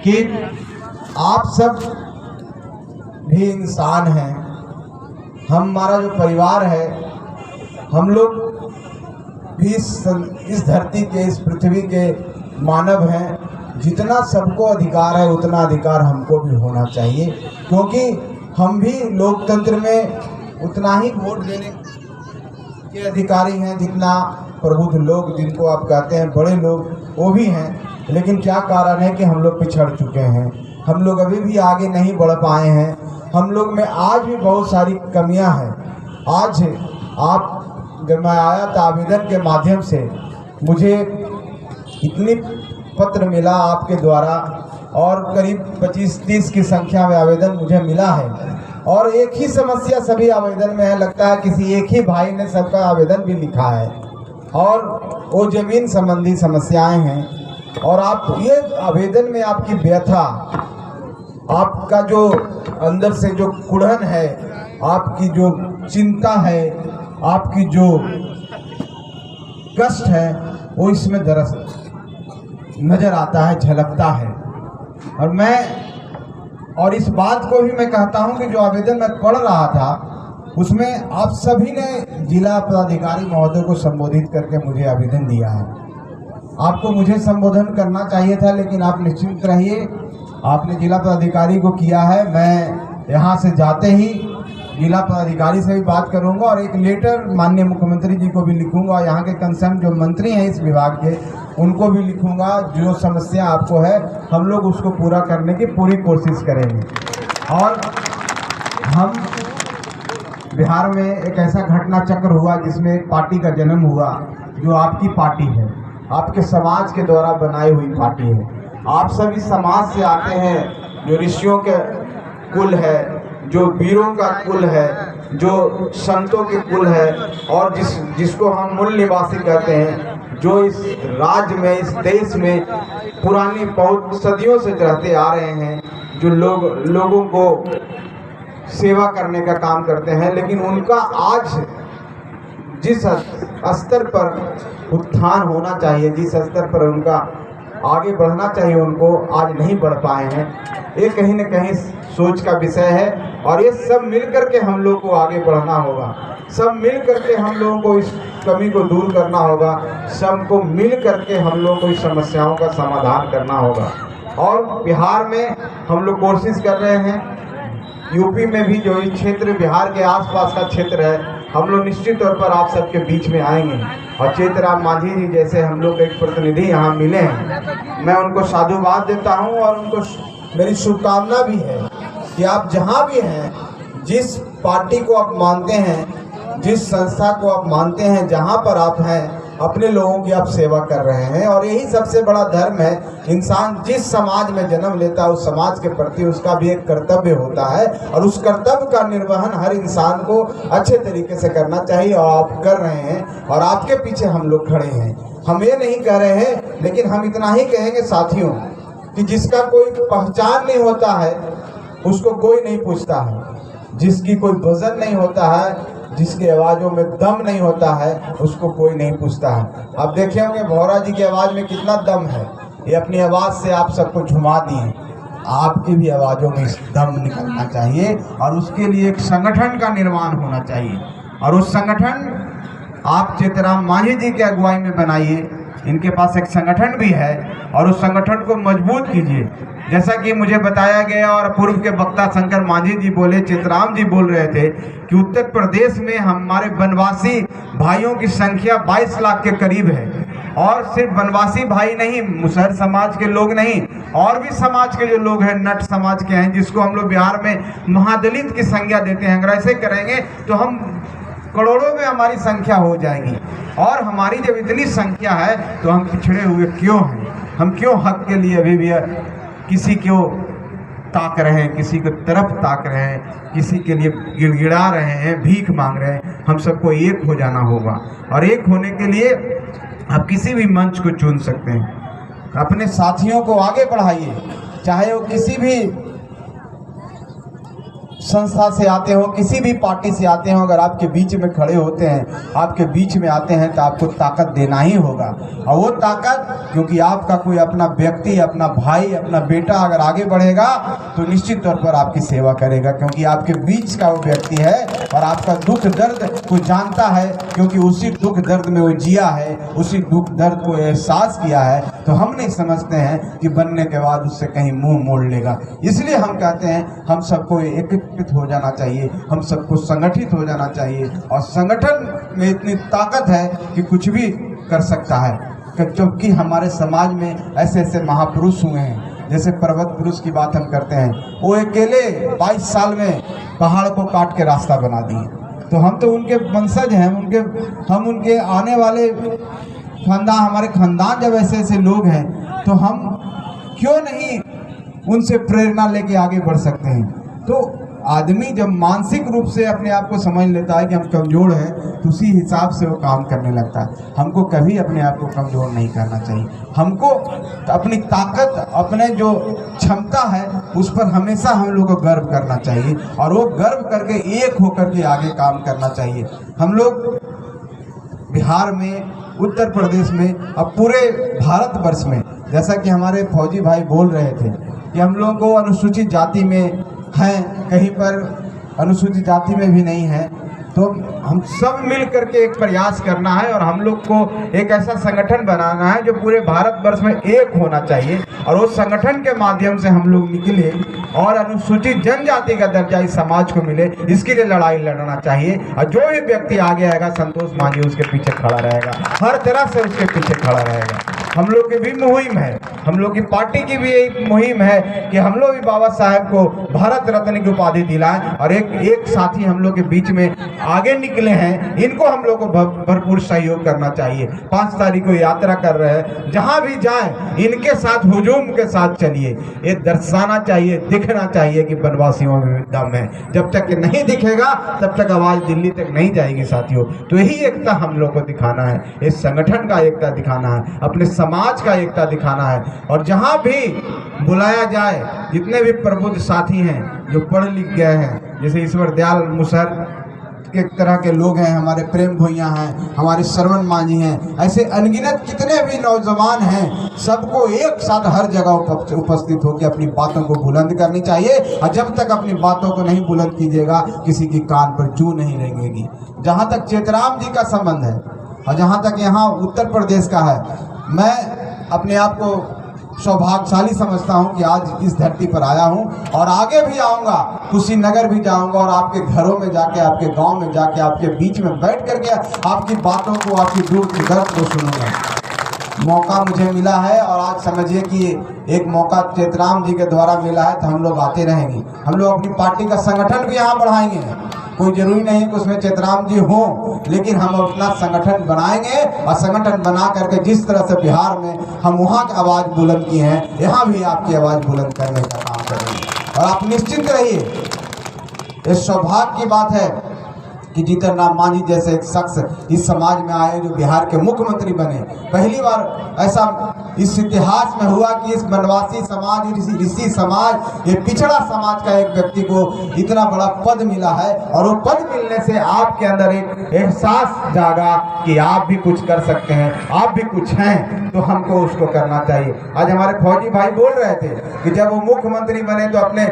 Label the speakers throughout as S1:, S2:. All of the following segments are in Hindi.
S1: कि आप सब भी इंसान हैं। हमारा जो परिवार है, हम लोग भी इस धरती के, इस पृथ्वी के मानव हैं। जितना सबको अधिकार है उतना अधिकार हमको भी होना चाहिए, क्योंकि हम भी लोकतंत्र में उतना ही वोट देने के अधिकारी हैं जितना प्रबुद्ध लोग, जिनको आप कहते हैं बड़े लोग, वो भी हैं। लेकिन क्या कारण है कि हम लोग पिछड़ चुके हैं, हम लोग अभी भी आगे नहीं बढ़ पाए हैं। हम लोग में आज भी बहुत सारी कमियां हैं। आज जब मैं आया था आवेदन के माध्यम से, मुझे इतनी पत्र मिला आपके द्वारा और करीब 25-30 की संख्या में आवेदन मुझे मिला है, और एक ही समस्या सभी आवेदन में है। लगता है किसी एक ही भाई ने सबका आवेदन भी लिखा है, और वो जमीन संबंधी समस्याएं हैं। और आप ये आवेदन में आपकी व्यथा, आपका जो अंदर से जो कुढ़न है, आपकी जो चिंता है, आपकी जो कष्ट है, वो इसमें दरअसल नजर आता है, झलकता है। और इस बात को भी मैं कहता हूं कि जो आवेदन मैं पढ़ रहा था उसमें आप सभी ने जिला पदाधिकारी महोदय को संबोधित करके मुझे आवेदन दिया है। आपको मुझे संबोधन करना चाहिए था, लेकिन आप निश्चिंत रहिए, आपने जिला पदाधिकारी को किया है। मैं यहाँ से जाते ही जिला पदाधिकारी से भी बात करूंगा और एक लेटर माननीय मुख्यमंत्री जी को भी लिखूंगा, यहाँ के कंसर्न जो मंत्री हैं इस विभाग के, उनको भी लिखूंगा। जो समस्या आपको है, हम लोग उसको पूरा करने की पूरी कोशिश करेंगे। और हम बिहार में एक ऐसा घटना चक्र हुआ जिसमें एक पार्टी का जन्म हुआ, जो आपकी पार्टी है, आपके समाज के द्वारा बनाई हुई पार्टी है। आप सभी समाज से आते हैं, जो ऋषियों के कुल है, जो वीरों का कुल है, जो संतों के कुल है, और जिसको हम मूल निवासी कहते हैं, जो इस राज्य में, इस देश में पुरानी बहुत सदियों से रहते आ रहे हैं, जो लोगों को सेवा करने का काम करते हैं। लेकिन उनका आज जिस स्तर पर उत्थान होना चाहिए, जिस स्तर पर उनका आगे बढ़ना चाहिए, उनको आज नहीं बढ़ पाए हैं। ये कहीं न कहीं सोच का विषय है, और ये सब मिलकर के हम लोग को आगे बढ़ना होगा। सब मिल करके हम लोगों को इस कमी को दूर करना होगा, सबको मिल करके हम लोगों को इस समस्याओं का समाधान करना होगा। और बिहार में हम लोग कोशिश कर रहे हैं, यूपी में भी जो इस क्षेत्र, बिहार के आसपास का क्षेत्र है, हम लोग निश्चित तौर पर आप सबके बीच में आएंगे। और चेतराम मांझी जी जैसे हम लोग एक प्रतिनिधि यहाँ मिले हैं, मैं उनको साधुवाद देता हूँ, और उनको मेरी शुभकामना भी है कि आप जहाँ भी हैं, जिस पार्टी को आप मानते हैं, जिस संस्था को आप मानते हैं, जहाँ पर आप हैं, अपने लोगों की आप सेवा कर रहे हैं। और यही सबसे बड़ा धर्म है। इंसान जिस समाज में जन्म लेता है, उस समाज के प्रति उसका भी एक कर्तव्य होता है, और उस कर्तव्य का निर्वहन हर इंसान को अच्छे तरीके से करना चाहिए, और आप कर रहे हैं, और आपके पीछे हम लोग खड़े हैं। हम ये नहीं कह रहे हैं, लेकिन हम इतना ही कहेंगे साथियों, कि जिसका कोई पहचान नहीं होता है उसको कोई नहीं पूछता है, जिसकी कोई वजन नहीं होता है, जिसकी आवाज़ों में दम नहीं होता है, उसको कोई नहीं पूछता है। आप देखे होंगे भौरा जी की आवाज़ में कितना दम है। ये अपनी आवाज़ से आप सबको झुमा दिए। आपकी भी आवाज़ों में दम निकलना चाहिए, और उसके लिए एक संगठन का निर्माण होना चाहिए। और उस संगठन आप चेतराम मांझी जी की अगुवाई में बनाइए। इनके पास एक संगठन भी है, और उस संगठन को मजबूत कीजिए। जैसा कि मुझे बताया गया, और पूर्व के वक्ता शंकर मांझी जी बोले, चितराम जी बोल रहे थे कि उत्तर प्रदेश में हमारे वनवासी भाइयों की संख्या 22 लाख के करीब है। और सिर्फ वनवासी भाई नहीं, मुसहर समाज के लोग नहीं, और भी समाज के जो लोग हैं, नट समाज के हैं, जिसको हम लोग बिहार में महादलित की संज्ञा देते हैं। अगर ऐसे करेंगे तो हम करोड़ों में हमारी संख्या हो जाएगी। और हमारी जब इतनी संख्या है तो हम पिछड़े हुए क्यों हैं? हम क्यों हक के लिए अभी भी किसी को ताक रहे हैं, किसी की तरफ ताक रहे हैं, किसी के लिए गिड़गिड़ा रहे हैं, भीख मांग रहे हैं? हम सबको एक हो जाना होगा, और एक होने के लिए आप किसी भी मंच को चुन सकते हैं। अपने साथियों को आगे बढ़ाइए, चाहे वो किसी भी संस्था से आते हो, किसी भी पार्टी से आते हो, अगर आपके बीच में खड़े होते हैं, आपके बीच में आते हैं, तो आपको ताकत देना ही होगा। और वो ताकत, क्योंकि आपका कोई अपना व्यक्ति, अपना भाई, अपना बेटा अगर आगे बढ़ेगा तो निश्चित तौर पर आपकी सेवा करेगा, क्योंकि आपके बीच का वो व्यक्ति है और आपका दुख दर्द को जानता है, क्योंकि उसी दुख दर्द में वो जिया है, उसी दुख दर्द को एहसास किया है। तो हम नहीं समझते हैं कि बनने के बाद उससे कहीं मुंह मोड़ लेगा। इसलिए हम कहते हैं हम सबको एकीकृत हो जाना चाहिए, हम सबको संगठित हो जाना चाहिए, और संगठन में इतनी ताकत है कि कुछ भी कर सकता है। क्योंकि हमारे समाज में ऐसे ऐसे महापुरुष हुए हैं, जैसे पर्वत पुरुष की बात हम करते हैं, वो अकेले 22 साल में पहाड़ को काट के रास्ता बना दिए। तो हम तो उनके वंशज हैं, हम उनके आने वाले खानदान, हमारे खानदान जब ऐसे ऐसे लोग हैं, तो हम क्यों नहीं उनसे प्रेरणा लेके आगे बढ़ सकते हैं। तो आदमी जब मानसिक रूप से अपने आप को समझ लेता है कि हम कमज़ोर हैं, तो उसी हिसाब से वो काम करने लगता है। हमको कभी अपने आप को कमज़ोर नहीं करना चाहिए। हमको अपनी ताकत, अपने जो क्षमता है, उस पर हमेशा हम लोग को गर्व करना चाहिए, और वो गर्व करके एक होकर के आगे काम करना चाहिए। हम लोग बिहार में, उत्तर प्रदेश में, अब पूरे भारतवर्ष में, जैसा कि हमारे फौजी भाई बोल रहे थे कि हम लोगों को अनुसूचित जाति में हैं, कहीं पर अनुसूचित जाति में भी नहीं है, तो हम सब मिल करके एक प्रयास करना है, और हम लोग को एक ऐसा संगठन बनाना है जो पूरे भारतवर्ष में एक होना चाहिए, और उस संगठन के माध्यम से हम लोग निकले और अनुसूचित जनजाति का दर्जा इस समाज को मिले, इसके लिए लड़ाई लड़ना चाहिए। और जो भी व्यक्ति आगे आएगा, संतोष मांझी उसके पीछे खड़ा रहेगा, हर तरह से उसके पीछे खड़ा रहेगा। हम लोग की भी मुहिम है, हम लोग की पार्टी की भी एक मुहिम है कि हम लोग भी बाबा साहेब को भारत रत्न की उपाधि दिलाएं, और एक साथी हम लोग के बीच में आगे निकले हैं, इनको हम लोग को भरपूर सहयोग करना चाहिए। 5 तारीख को यात्रा कर रहे हैं, जहां भी जाएं इनके साथ हुजूम के साथ चलिए। ये दर्शाना चाहिए, दिखना चाहिए कि बनवासियों में दम है। जब तक ये नहीं दिखेगा तब तक आवाज दिल्ली तक नहीं जाएगी साथियों। तो यही एकता हम लोग को दिखाना है, इस संगठन का एकता दिखाना है, अपने समाज का एकता दिखाना है। और जहां भी बुलाया जाए, जितने भी प्रबुद्ध साथी हैं जो पढ़ लिख गए हैं, जैसे ईश्वर दयाल मुसहर के तरह के लोग हैं, हमारे प्रेम भुइयां हैं, हमारे श्रवण मांझी हैं, ऐसे अनगिनत कितने भी नौजवान हैं, सबको एक साथ हर जगह उपस्थित होकर अपनी बातों को बुलंद करनी चाहिए। और जब तक अपनी बातों को नहीं बुलंद कीजिएगा, किसी की कान पर जू नहीं लगेगी। जहाँ तक चेतराम जी का संबंध है, और जहाँ तक यहाँ उत्तर प्रदेश का है, मैं अपने आप को सौभाग्यशाली समझता हूं कि आज इस धरती पर आया हूं, और आगे भी आऊंगा, कुशीनगर भी जाऊंगा, और आपके घरों में जाके, आपके गांव में जाके, आपके बीच में बैठ करके आपकी बातों को, आपकी दुख दर्द को सुनूंगा। मौका मुझे मिला है, और आज समझिए कि एक मौका चेतराम जी के द्वारा मिला है, तो हम लोग आते रहेंगे। हम लोग अपनी पार्टी का संगठन भी यहाँ बढ़ाएंगे, कोई जरूरी नहीं कि उसमें चेतराम जी हो, लेकिन हम अपना संगठन बनाएंगे, और संगठन बना करके जिस तरह से बिहार में हम वहाँ की आवाज़ बुलंद की हैं, यहाँ भी आपकी आवाज़ बुलंद करने का काम करेंगे। और आप निश्चिंत रहिए, इस सौभाग्य की बात है कि जीतन राम मांझी जैसे एक शख्स इस समाज में आए, जो बिहार के मुख्यमंत्री बने। पहली बार ऐसा इस इतिहास में हुआ कि इस वनवासी समाज, ऋषि समाज, ये पिछड़ा समाज का एक व्यक्ति को इतना बड़ा पद मिला है, और वो पद मिलने से आपके अंदर एक एहसास जागा कि आप भी कुछ कर सकते हैं, आप भी कुछ हैं, तो हमको उसको करना चाहिए। आज हमारे फौजी भाई बोल रहे थे कि जब वो मुख्यमंत्री बने तो अपने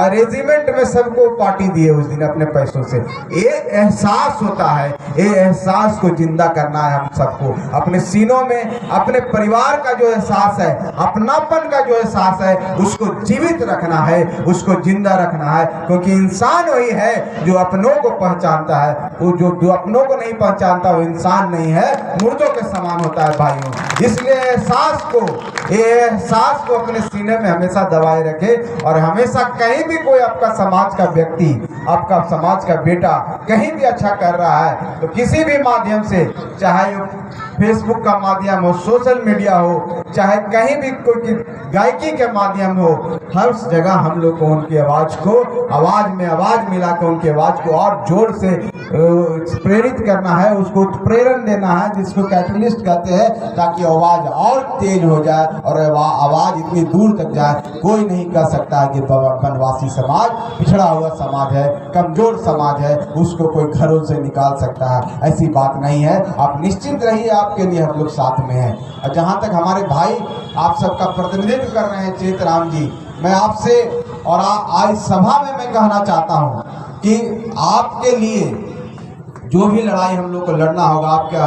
S1: रेजिमेंट में सबको पार्टी दिए उस दिन अपने पैसों से। ये एहसास होता है, ये एहसास को जिंदा करना है हम सबको, अपने सीनों में अपने परिवार का जो एहसास है, अपनापन का जो एहसास है, उसको जीवित रखना है, उसको जिंदा रखना है। क्योंकि इंसान वही है जो अपनों को पहचानता है, वो जो अपनों को नहीं पहचानता वो इंसान नहीं है, मुर्दों के समान होता है भाइयों। इसलिए एहसास को अपने सीने में हमेशा दबाए रखे, और हमेशा कहीं भी कोई आपका समाज का व्यक्ति, आपका समाज का बेटा कहीं भी अच्छा कर रहा है, तो किसी भी माध्यम से, चाहे फेसबुक का माध्यम हो, सोशल मीडिया हो, चाहे कहीं भी कोई गायकी के माध्यम हो, हर जगह हम लोग को उनकी आवाज़ को आवाज़ में आवाज़ मिला के उनकी आवाज़ को और जोर से प्रेरित करना है, उसको उत्प्रेरण देना है, जिसको कैटलिस्ट कहते हैं, ताकि आवाज़ और तेज हो जाए और आवाज़ इतनी दूर तक जाए। कोई नहीं कह सकता है कि बनवासी समाज पिछड़ा हुआ समाज है, कमजोर समाज है, उसको कोई घरों से निकाल सकता है, ऐसी बात नहीं है। आप निश्चिंत रहिए, आपके लिए हम लोग साथ में हैं। और जहाँ तक हमारे भाई आप सबका प्रतिनिधित्व कर रहे हैं चेतराम जी, मैं आपसे और आज सभा में मैं कहना चाहता हूँ कि आपके लिए जो भी लड़ाई हम लोग को लड़ना होगा, आपके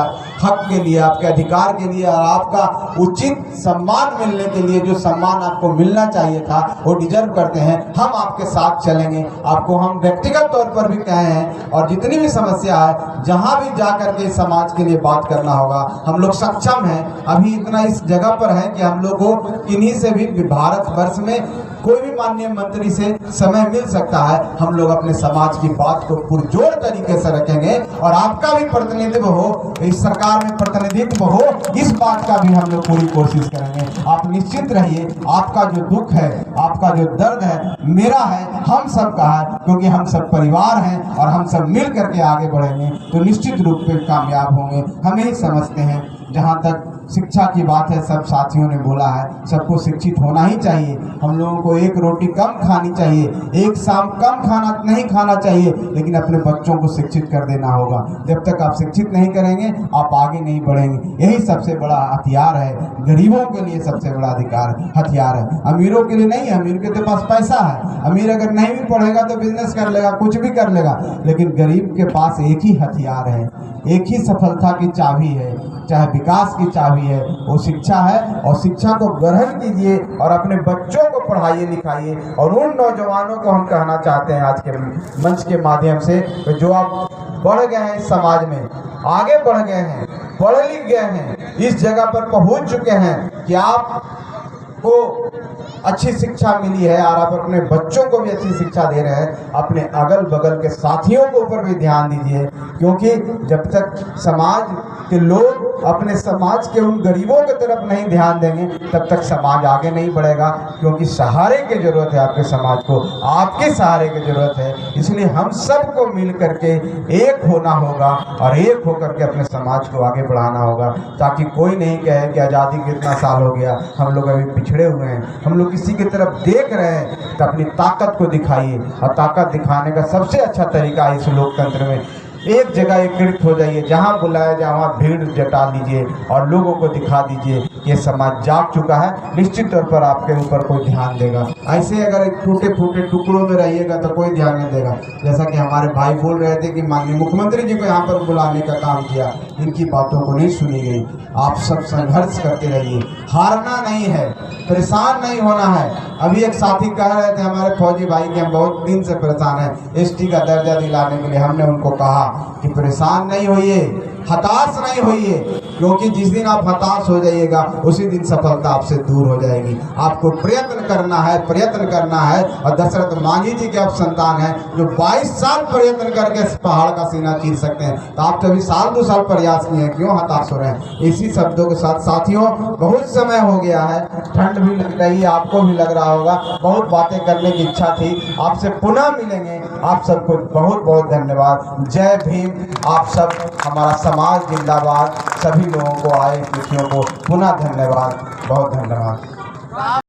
S1: हक के लिए, आपके अधिकार के लिए और आपका उचित सम्मान मिलने के लिए, जो सम्मान आपको मिलना चाहिए था वो डिजर्व करते हैं, हम आपके साथ चलेंगे। आपको हम व्यक्तिगत तौर पर भी कहे हैं, और जितनी भी समस्या है जहां भी जा कर के समाज के लिए बात करना होगा, हम लोग सक्षम हैं। अभी इतना इस जगह पर है कि हम लोग को किन्हीं से भी भारतवर्ष में कोई भी माननीय मंत्री से समय मिल सकता है। हम लोग अपने समाज की बात को पुरजोर तरीके से रखेंगे और आपका भी प्रतिनिधित्व हो, इस सरकार में प्रतिनिधित्व हो, इस बात का भी हम लोग पूरी कोशिश करेंगे। आप निश्चित रहिए, आपका जो दुख है, आपका जो दर्द है, मेरा है, हम सब का है, क्योंकि हम सब परिवार हैं और हम सब मिल करके आगे बढ़ेंगे तो निश्चित रूप से कामयाब होंगे। हम यही समझते हैं। जहाँ तक शिक्षा की बात है, सब साथियों ने बोला है, सबको शिक्षित होना ही चाहिए। हम लोगों को एक रोटी कम खानी चाहिए, एक शाम कम खाना नहीं खाना चाहिए, लेकिन अपने बच्चों को शिक्षित कर देना होगा। जब तक आप शिक्षित नहीं करेंगे, आप आगे नहीं बढ़ेंगे। यही सबसे बड़ा हथियार है, गरीबों के लिए सबसे बड़ा हथियार है। अमीरों के लिए नहीं है, अमीर के पास पैसा है, अमीर अगर नहीं भी पढ़ेगा तो बिजनेस कर लेगा, कुछ भी कर लेगा, लेकिन गरीब के पास एक ही हथियार है, एक ही सफलता की चाबी है, चाहे विकास की चाबी है, वो शिक्षा है। और शिक्षा को ग्रहण कीजिए और अपने बच्चों को पढ़ाइए लिखाइए। और उन नौजवानों को हम कहना चाहते हैं आज के मंच के माध्यम से, जो आप बढ़ गए हैं इस समाज में, आगे बढ़ गए हैं, पढ़ लिख गए हैं, इस जगह पर पहुंच चुके हैं कि आपको अच्छी शिक्षा मिली है और आप अपने बच्चों को भी अच्छी शिक्षा दे रहे हैं। अपने अगल बगल के साथियों के ऊपर भी ध्यान दीजिए, क्योंकि जब तक समाज के लोग अपने समाज के उन गरीबों की तरफ नहीं ध्यान देंगे, तब तक समाज आगे नहीं बढ़ेगा। क्योंकि सहारे की जरूरत है, आपके समाज को आपके सहारे की जरूरत है। इसलिए हम सबको मिल करके एक होना होगा और एक होकर के अपने समाज को आगे बढ़ाना होगा, ताकि कोई नहीं कहे कि आज़ादी के इतना साल हो गया, हम लोग अभी पिछड़े हुए हैं। हम लोग किसी की तरफ देख रहे हैं तो अपनी ताकत को दिखाइए, और ताकत दिखाने का सबसे अच्छा तरीका है इस लोकतंत्र में, एक जगह एकत्रित हो जाइए, जहाँ बुलाया जाए वहाँ भीड़ जुटा लीजिए और लोगों को दिखा दीजिए ये समाज जाग चुका है। निश्चित तौर पर आपके ऊपर कोई ध्यान देगा। ऐसे अगर टूटे फूटे टुकड़ों में रहिएगा तो कोई ध्यान नहीं देगा। जैसा कि हमारे भाई बोल रहे थे कि माननीय मुख्यमंत्री जी को यहाँ पर बुलाने का काम किया, इनकी बातों को नहीं सुनी गई। आप सब संघर्ष करते रहिए, हारना नहीं है, परेशान नहीं होना है। अभी एक साथी कह रहे थे हमारे फौजी भाई कि हम बहुत दिन से परेशान हैं एसटी का दर्जा दिलाने के लिए। हमने उनको कहा कि परेशान नहीं होइए, हताश नहीं होइए, क्योंकि जिस दिन आप हताश हो जाइएगा उसी दिन सफलता आपसे दूर हो जाएगी। आपको प्रयत्न करना है, प्रयत्न करना है। और दशरथ मांझी जी के आप संतान हैं जो 22 साल प्रयत्न करके पहाड़ का सीना चीर सकते हैं, तो आप तो अभी साल 2 साल प्रयास किए हैं, क्यों हताश हो रहे हैं? इसी शब्दों के साथ साथियों, बहुत समय हो गया है, ठंड भी लग रही है, आपको भी लग रहा होगा, बहुत बातें करने की इच्छा थी, आपसे पुनः मिलेंगे। आप सबको बहुत बहुत धन्यवाद। जय भीम। आप सब, हमारा समाज जिंदाबाद। सभी लोगों को, आए तिथियों को पुनः धन्यवाद, बहुत धन्यवाद।